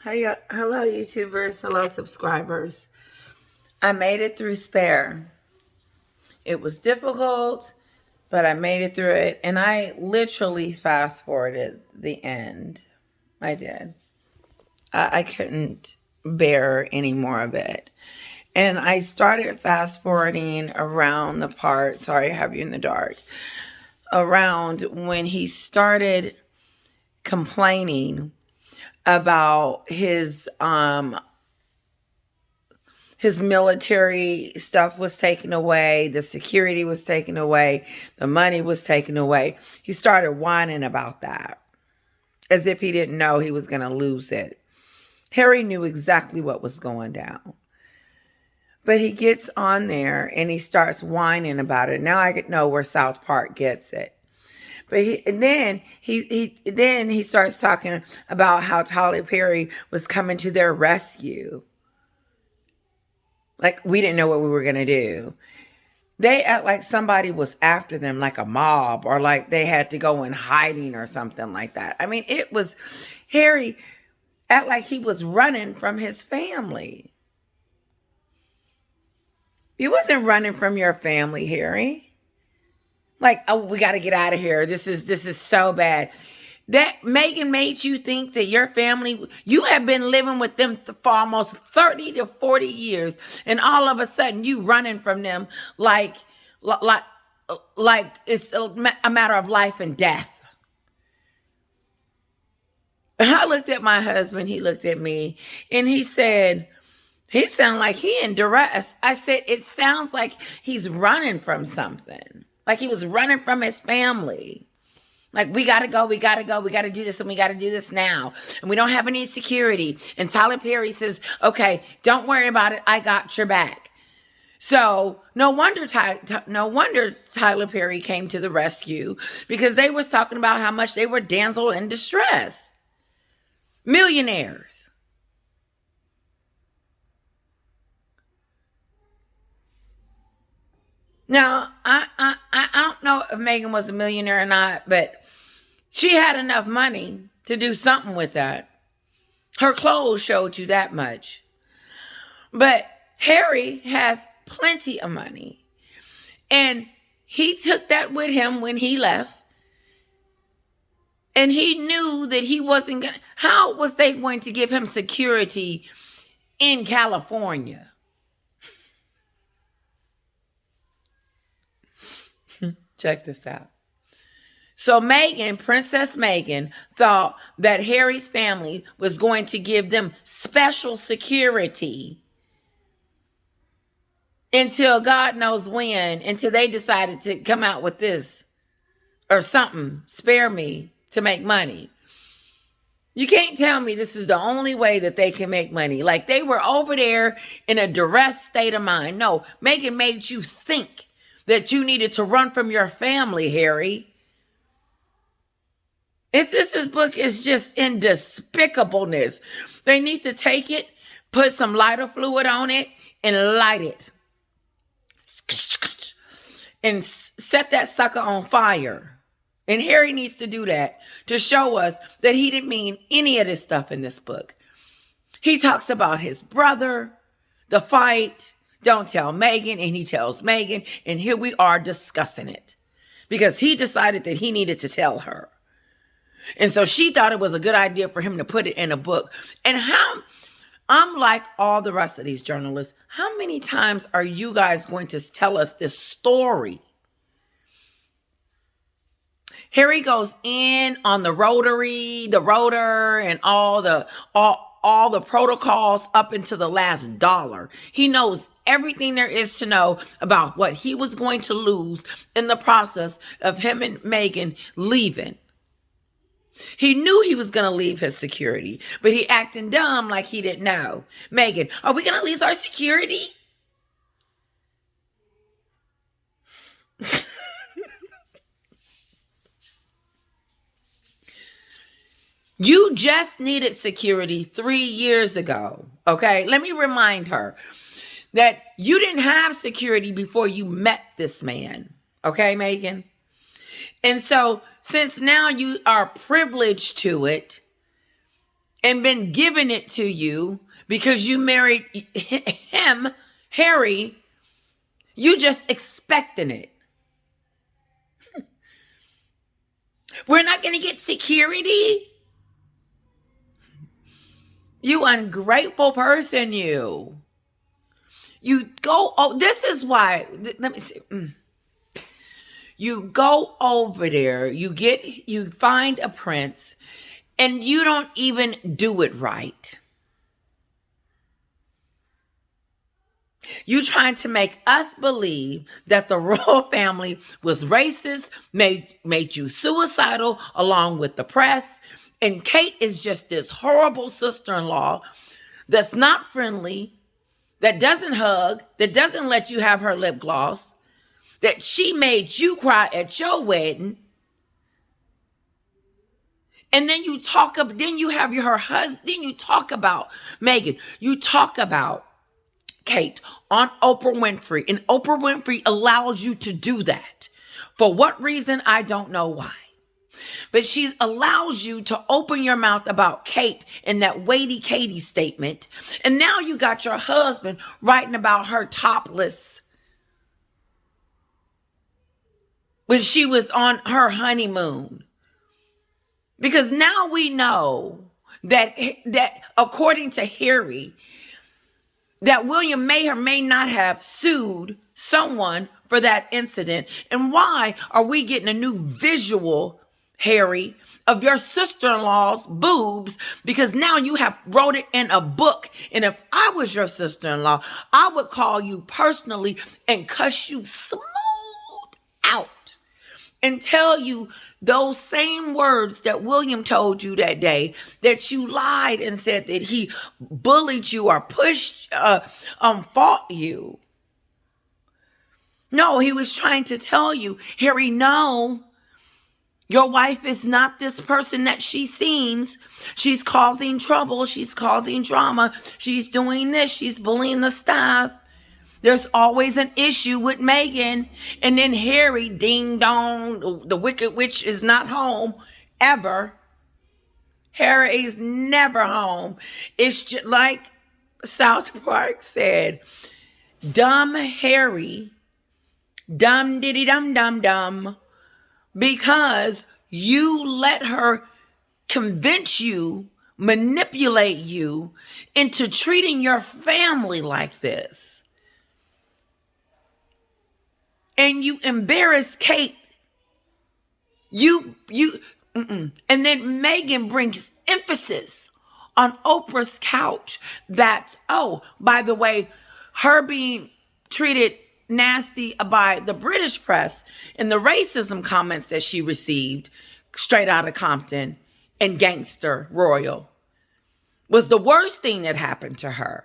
Hey, hello, YouTubers. Hello, subscribers. I made it through Spare. It was difficult, but I made it through it. And I literally fast forwarded the end. I did. I couldn't bear any more of it. And I started fast forwarding around the part, sorry, I have you in the dark, around when he started complaining about his military stuff was taken away, the security was taken away, the money was taken away. He started whining about that as if he didn't know he was going to lose it. Harry knew exactly what was going down. But he gets on there and he starts whining about it. Now I could know where South Park gets it. But then he starts talking about how Tyler Perry was coming to their rescue. Like we didn't know what we were going to do. They act like somebody was after them, like a mob, or like they had to go in hiding or something like that. I mean, it was Harry act like he was running from his family. You wasn't running from your family, Harry. Like, oh, we got to get out of here. This is so bad. That Meghan made you think that your family, you have been living with them for almost 30 to 40 years, and all of a sudden you running from them like it's a matter of life and death. I looked at my husband, he looked at me, and he said, he sounded like he in duress. I said, it sounds like he's running from something. Like he was running from his family. Like, we got to go, we got to go, we got to do this, and we got to do this now. And we don't have any security. And Tyler Perry says, okay, don't worry about it. I got your back. So no wonder Tyler Perry came to the rescue, because they was talking about how much they were damsel in distress. Millionaires. Now, I don't know if Meghan was a millionaire or not, but she had enough money to do something with that. Her clothes showed you that much. But Harry has plenty of money. And he took that with him when he left. And he knew that he wasn't going to, how was they going to give him security in California? Check this out. So Meghan, Princess Meghan, thought that Harry's family was going to give them special security until God knows when, until they decided to come out with this or something, spare me, to make money. You can't tell me this is the only way that they can make money. Like they were over there in a duress state of mind. No, Meghan made you think that you needed to run from your family, Harry. This book is just in despicableness. They need to take it, put some lighter fluid on it, and light it. And set that sucker on fire. And Harry needs to do that to show us that he didn't mean any of this stuff in this book. He talks about his brother, the fight, don't tell Meghan, and he tells Meghan, and here we are discussing it. Because he decided that he needed to tell her. And so she thought it was a good idea for him to put it in a book. And how, I'm like all the rest of these journalists, how many times are you guys going to tell us this story? Harry goes in on the rotor, and all the protocols up into the last dollar. He knows everything there is to know about what he was going to lose in the process of him and Meghan leaving. He knew he was going to leave his security, but he acting dumb like he didn't know. Meghan, are we going to lose our security? You just needed security 3 years ago, okay? Let me remind her that you didn't have security before you met this man, okay, Meghan? And so, since now you are privileged to it, and been giving it to you because you married him, Harry, you just expecting it. We're not going to get security. You ungrateful person, you. You go, oh, this is why, let me see. You go over there, you find a prince, and you don't even do it right. You trying to make us believe that the royal family was racist, made you suicidal along with the press. And Kate is just this horrible sister-in-law that's not friendly, that doesn't hug, that doesn't let you have her lip gloss, that she made you cry at your wedding. And then you talk about, then you have her husband, then you talk about Meghan. You talk about Kate on Oprah Winfrey, and Oprah Winfrey allows you to do that. For what reason? I don't know why. But she allows you to open your mouth about Kate in that weighty Katie statement. And now you got your husband writing about her topless when she was on her honeymoon. Because now we know that according to Harry, that William may or may not have sued someone for that incident. And why are we getting a new visual, Harry, of your sister-in-law's boobs? Because now you have wrote it in a book. And if I was your sister-in-law, I would call you personally and cuss you smooth out and tell you those same words that William told you that day, that you lied and said that he bullied you or pushed, fought you. No, he was trying to tell you, Harry, no, your wife is not this person that she seems. She's causing trouble. She's causing drama. She's doing this. She's bullying the staff. There's always an issue with Meghan. And then Harry, ding dong, the wicked witch is not home ever. Harry is never home. It's just like South Park said, dumb Harry, dumb diddy dum dum dum, because you let her convince you, manipulate you into treating your family like this. And you embarrass Kate. And then Meghan brings emphasis on Oprah's couch that, oh, by the way, her being treated nasty by the British press and the racism comments that she received straight out of Compton and Gangster Royal was the worst thing that happened to her.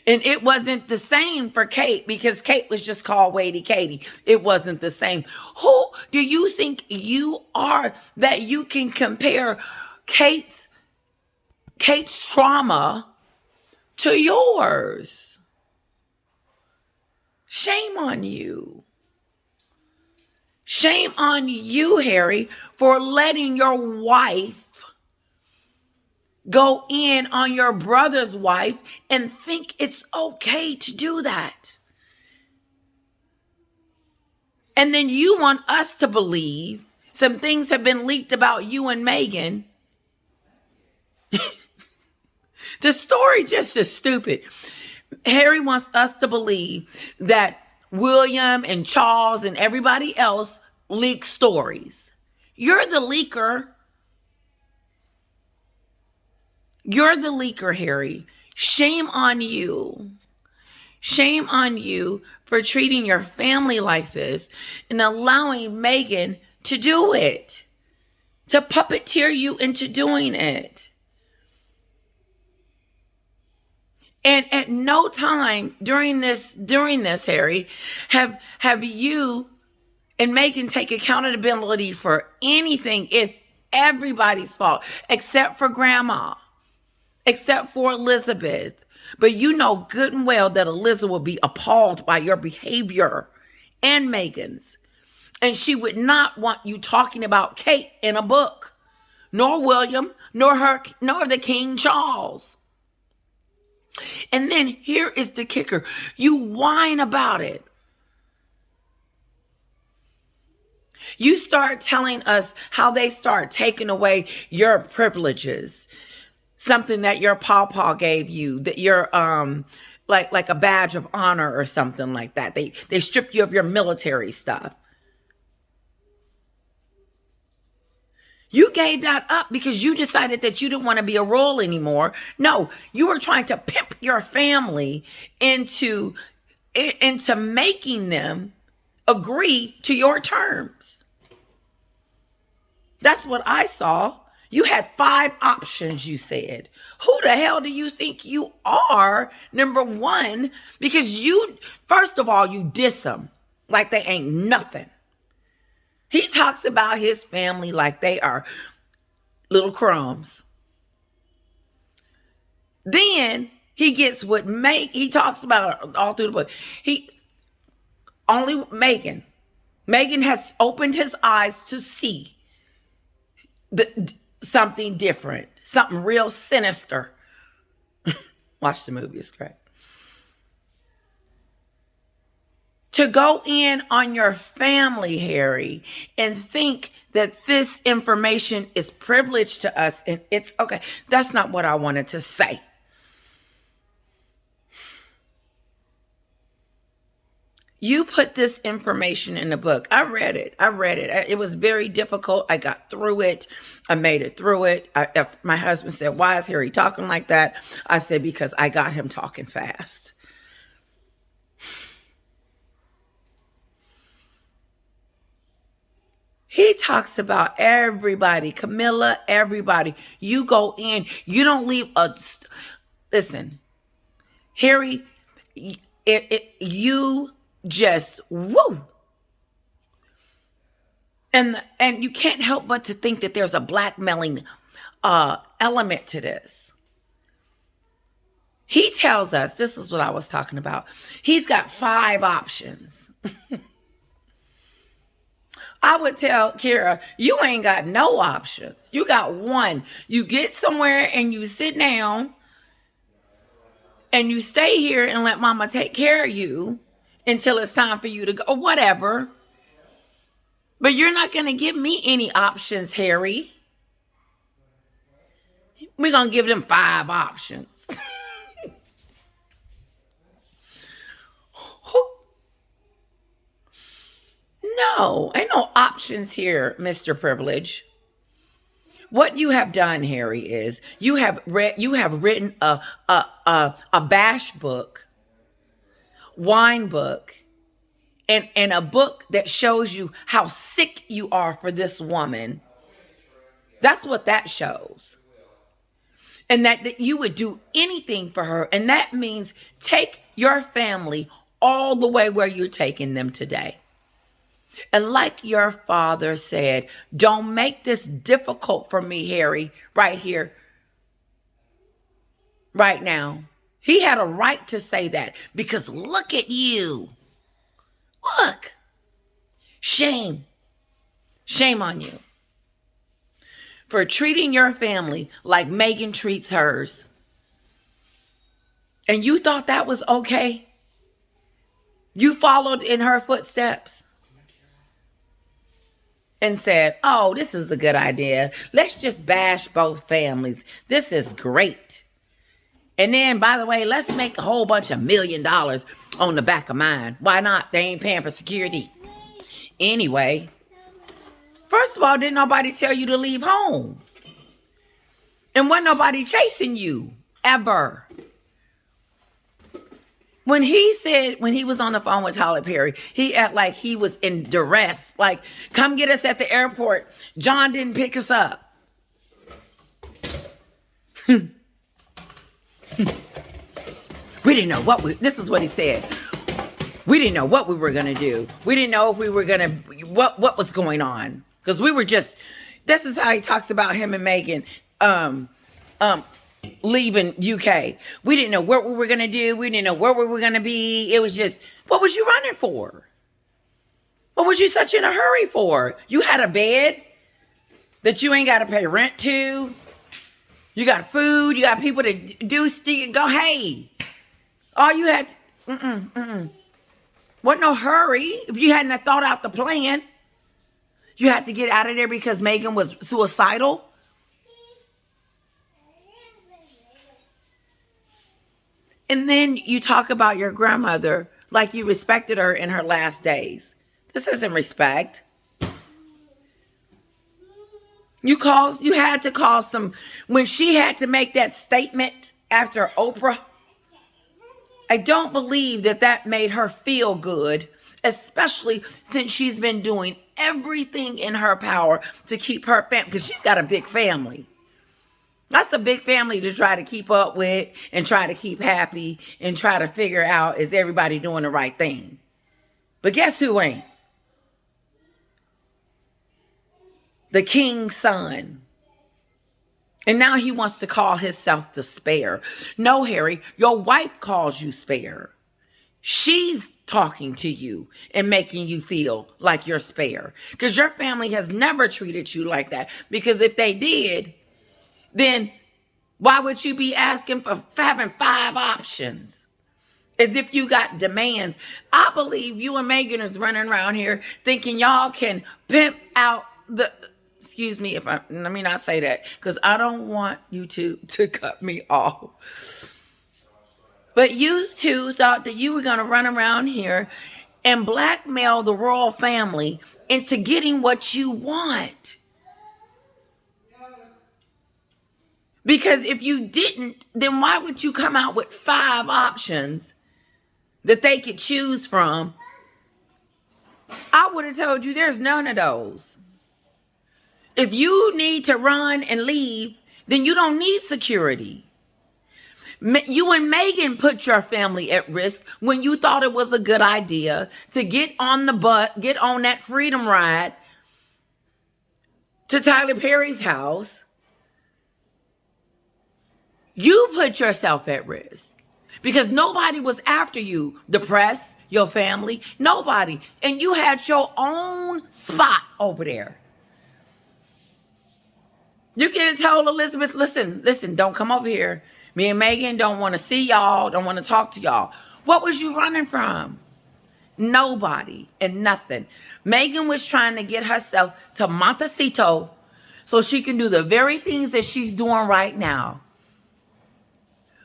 And it wasn't the same for Kate, because Kate was just called Weighty Katie. It wasn't the same. Who do you think you are that you can compare Kate's trauma to yours? Shame on you. Shame on you, Harry, for letting your wife go in on your brother's wife and think it's okay to do that. And then you want us to believe some things have been leaked about you and Meghan. The story just is stupid. Harry wants us to believe that William and Charles and everybody else leak stories. You're the leaker. You're the leaker, Harry. Shame on you. Shame on you for treating your family like this and allowing Meghan to do it, to puppeteer you into doing it. And at no time during this, Harry, have you and Meghan take accountability for anything. It's everybody's fault except for Grandma. Except for Elizabeth. But you know good and well that Elizabeth will be appalled by your behavior and Meghan's. And she would not want you talking about Kate in a book. nor William, nor the King Charles. And then here is the kicker. You whine about it. You start telling us how they start taking away your privileges. Something that your pawpaw gave you, that you're like a badge of honor or something like that. They stripped you of your military stuff. You gave that up because you decided that you didn't want to be a royal anymore. No, you were trying to pimp your family into making them agree to your terms. That's what I saw. You had 5 options, you said. Who the hell do you think you are? Number one, because first of all, you diss them like they ain't nothing. He talks about his family like they are little crumbs. Then he gets what he talks about all through the book. Only Meghan. Meghan has opened his eyes to see something different, something real sinister. Watch the movie, it's great. To go in on your family, Harry, and think that this information is privileged to us and it's okay. That's not what I wanted to say. You put this information in the book. I read it. It was very difficult. I got through it. I made it through it. My husband said, "Why is Harry talking like that?" I said, "Because I got him talking fast." He talks about everybody, Camilla, everybody. You go in, you don't leave listen, Harry, you just woo. And you can't help but to think that there's a blackmailing element to this. He tells us, this is what I was talking about. He's got 5 options. I would tell Kira, you ain't got no options. You got one. You get somewhere and you sit down and you stay here and let mama take care of you until it's time for you to go, or whatever. But you're not going to give me any options, Harry. We're going to give them 5 options. No, ain't no options here, Mr. Privilege. What you have done, Harry, is you have written a bash book, wine book, and a book that shows you how sick you are for this woman. That's what that shows. And that you would do anything for her. And that means take your family all the way where you're taking them today. And like your father said, don't make this difficult for me, Harry, right here, right now. He had a right to say that because look at you. Look. Shame. Shame on you for treating your family like Meghan treats hers. And you thought that was okay? You followed in her footsteps and said, "Oh, this is a good idea. Let's just bash both families. This is great. And then, by the way, let's make a whole bunch of $1 million on the back of mine. Why not? They ain't paying for security. Anyway, first of all, didn't nobody tell you to leave home? And wasn't nobody chasing you, ever." When he was on the phone with Tyler Perry, he acted like he was in duress. Like, come get us at the airport. John didn't pick us up. We didn't know this is what he said. We didn't know what we were going to do. We didn't know if we were going to, what was going on. Because we were just, this is how he talks about him and Meghan. Leaving UK. We didn't know what we were going to do. We didn't know where we were going to be. It was just, what was you running for? What was you such in a hurry for? You had a bed. that you ain't got to pay rent to. You got food. You got people to do go. Hey, all you had. Wasn't no hurry. If you hadn't thought out the plan, you had to get out of there because Megan was suicidal. And then you talk about your grandmother like you respected her in her last days. This isn't respect. You had to call when she had to make that statement after Oprah. I don't believe that made her feel good, especially since she's been doing everything in her power to keep her family, because she's got a big family. That's a big family to try to keep up with and try to keep happy and try to figure out, is everybody doing the right thing? But guess who ain't? The king's son. And now he wants to call himself the Spare. No, Harry, your wife calls you Spare. She's talking to you and making you feel like you're Spare. Because your family has never treated you like that. Because if they did, then why would you be asking for having 5 options? As if you got demands. I believe you and Megan is running around here thinking y'all can pimp out excuse me, let me not say that, because I don't want you to cut me off. But you two thought that you were going to run around here and blackmail the royal family into getting what you want. Because if you didn't, then why would you come out with 5 options that they could choose from? I would have told you there's none of those. If you need to run and leave, then you don't need security. You and Megan put your family at risk when you thought it was a good idea to get on that freedom ride to Tyler Perry's house. You put yourself at risk because nobody was after you. The press, your family, nobody. And you had your own spot over there. You could have told Elizabeth, listen, don't come over here. Me and Megan don't want to see y'all, don't want to talk to y'all. What was you running from? Nobody and nothing. Megan was trying to get herself to Montecito so she can do the very things that she's doing right now.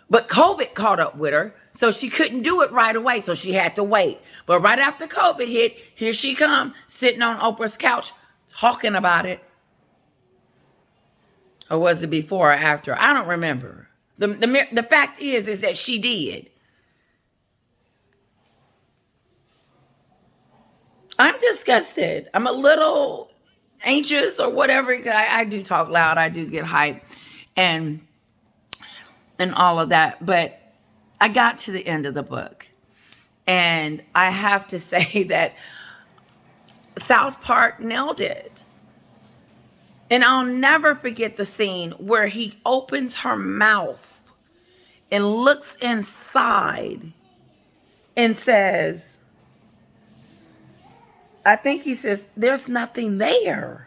But COVID caught up with her, so she couldn't do it right away, so she had to wait. But right after COVID hit, here she come, sitting on Oprah's couch, talking about it. Or was it before or after? I don't remember. The fact is that she did. I'm disgusted. I'm a little anxious or whatever. I do talk loud. I do get hyped and all of that. But I got to the end of the book. And I have to say that South Park nailed it. And I'll never forget the scene where he opens her mouth and looks inside and says, I think he says, there's nothing there.